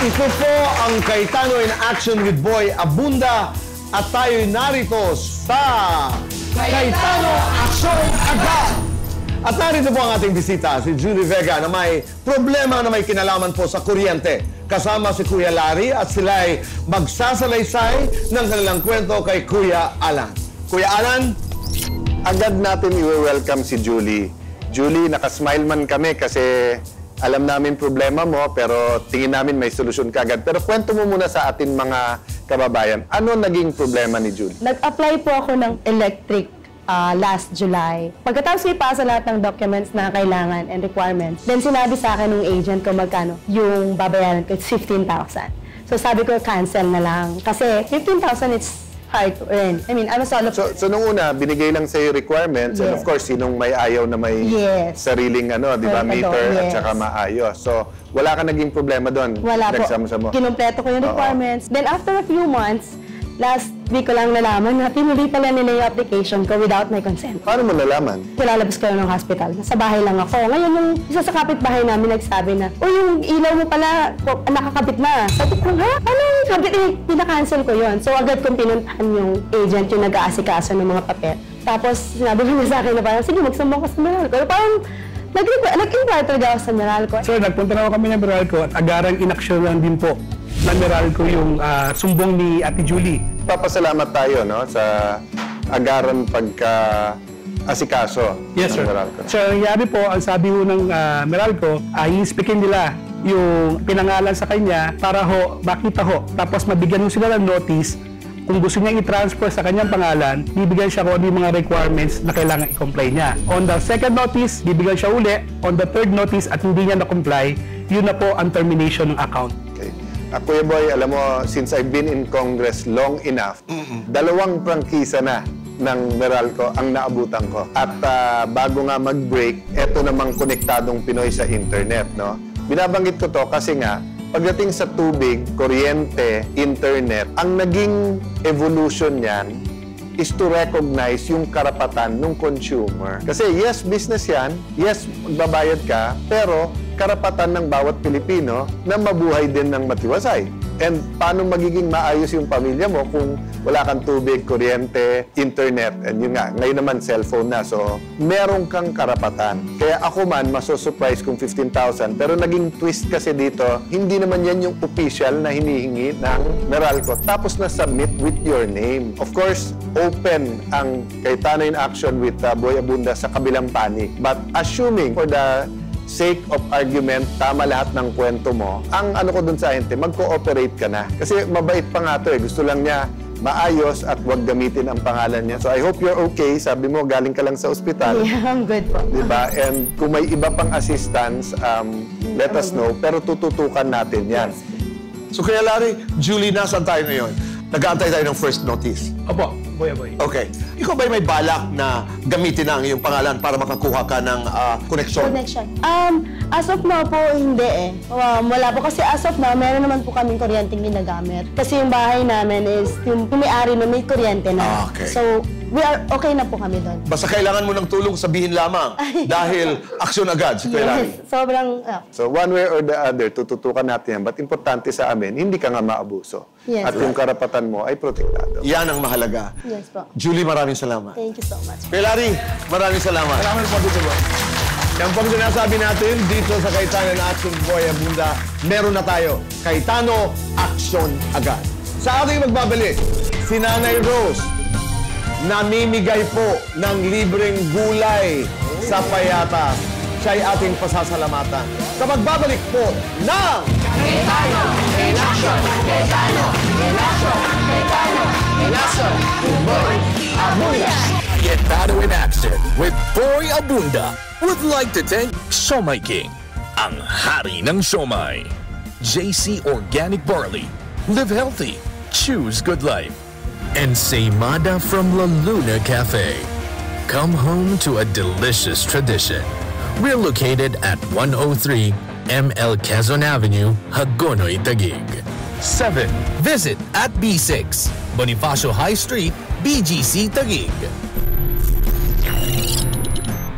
Ito po ang Cayetano in Action with Boy Abunda at tayo'y narito sa Cayetano Action Agad! At narito po ang ating bisita, si Julie Vega, na may problema na may kinalaman po sa kuryente. Kasama si Kuya Larry at sila ay magsasalaysay ng kanilang kwento kay Kuya Alan. Kuya Alan? Agad natin i-welcome si Julie. Julie, nakasmile man kami kasi alam namin problema mo, pero tingin namin may solusyon ka agad. Pero kwento mo muna sa atin mga kababayan, ano naging problema ni Julie? Nag-apply po ako ng electric last July. Pagkatapos ipasa lahat ng documents na kailangan and requirements, then sinabi sa akin ng agent ko magkano yung babayaran ko, it's 15,000. So sabi ko, cancel na lang. Kasi 15,000, it's hard to earn. I mean, I'm a solo person. So nung una, binigay lang sa'yo requirements, and of course, sinong may ayaw na may sariling di ba, meter at saka maayos. So, wala ka naging problema doon? Wala po. Kinumpleto ko yung requirements. Then after a few months, last week ko lang nalaman na pinuli pala nila yung application ko without my consent. Paano mo nalaman? Kilalabas ko ng hospital. Nasa bahay lang ako. Ngayon, yung isa sa kapitbahay namin nagsabi na, yung ilaw mo pala, nakakabit na. Sabi ko, ha? Anong kabit? Pinakancel ko yon. So, agad kong pinuntahan yung agent, yung nag-aasikaso ng mga papel. Tapos, sinabi ko sa akin na parang, sige, magsumbong ka sa Meralco. Pero parang, nag-inquire talaga ako sa Meralco. Sir, nagpunta na kami ng Meralco at agarang inaksyonan din po ng Meralco yung sumbong ni Ate Julie. Papasalamat tayo sa agaran pagka-asikaso yes, ng sir. Meralco. Sir, nangyari po, ang sabi ho ng Meralco, i-inspectin nila yung pinangalan sa kanya para ho, makita ho. Tapos mabigyan ho sila ng notice. Kung gusto niya i-transfer sa kanyang pangalan, bibigyan siya kung ano yung mga requirements na kailangan i-comply niya. On the second notice, bibigyan siya uli. On the third notice at hindi niya na-comply, yun na po ang termination ng account. Okay. Kuya Boy, alam mo, since I've been in Congress long enough, dalawang prangkisa na ng Meralco ang naabutan ko. At bago nga mag-break, eto namang konektadong Pinoy sa internet, no? Binabanggit ko to kasi nga, pagdating sa tubig, kuryente, internet, ang naging evolution niyan is to recognize yung karapatan ng consumer. Kasi yes, business yan, yes, magbabayad ka, pero karapatan ng bawat Pilipino na mabuhay din ng matiwasay. And paano magiging maayos yung pamilya mo kung wala kang tubig, kuryente, internet, and yun nga, ngayon naman cellphone na. So, meron kang karapatan. Kaya ako man, maso-surprise kung 15,000. Pero naging twist kasi dito, hindi naman yan yung official na hinihingi ng Meralco. Tapos na-submit with your name. Of course, open ang Cayetano in Action with Boy Abunda sa kabilang panig. But assuming for the sake of argument, tama lahat ng kwento mo, ang ano ko dun sa ente, mag-cooperate ka na. Kasi mabait pa nga to Gusto lang niya maayos at wag gamitin ang pangalan niya. So I hope you're okay. Sabi mo, galing ka lang sa ospital. Yeah, I'm good po. Diba? And kung may iba pang assistance, let us know. Pero tututukan natin yan. So Kuya Larry, Julie, nasaan tayo ngayon? Nag-aantay tayo ng first notice. Opo, boy. Okay. Ikaw ba'y may balak na gamitin ang iyong pangalan para makakuha ka ng connection? As of now po, hindi wala po. Kasi as of now, meron naman po kaming kuryenteng ginagamit. Kasi yung bahay namin is, yung may-ari na may kuryente na. Okay. So, we are okay na po kami doon. Basta kailangan mo ng tulong, sabihin lamang. Dahil aksyon agad si Kuya Larry. Yes, sobrang, So, one way or the other, tututukan natin yan. But importante sa amin, hindi ka nga maabuso. Yes, at yung karapatan mo ay protektado. Yan ang mahalaga. Yes po. Julie, maraming salamat. Thank you so much. Kuya Larry, maraming salamat. Salamat po dito, boy. Yan pong sinasabi natin dito sa Cayetano in Action Boy Abunda, meron na tayo, Cayetano Action Agad. Sa ating magbabalik, si Nanay Rose, namimigay po ng libreng gulay sa payata. Siya'y ating pasasalamatan. Sa magbabalik po ng Cayetano in Action! Cayetano in Action! Cayetano in Action! Boy Abunda! Cayetano in Action with Boy Abunda would like to thank Siomai King, ang hari ng siomai. JC Organic Barley, live healthy, choose good life. And Seimada from La Luna Cafe. Come home to a delicious tradition. We're located at 103 ML Quezon Avenue, Hagonoy, Taguig. 7. Visit at B6, Bonifacio High Street, BGC, Taguig.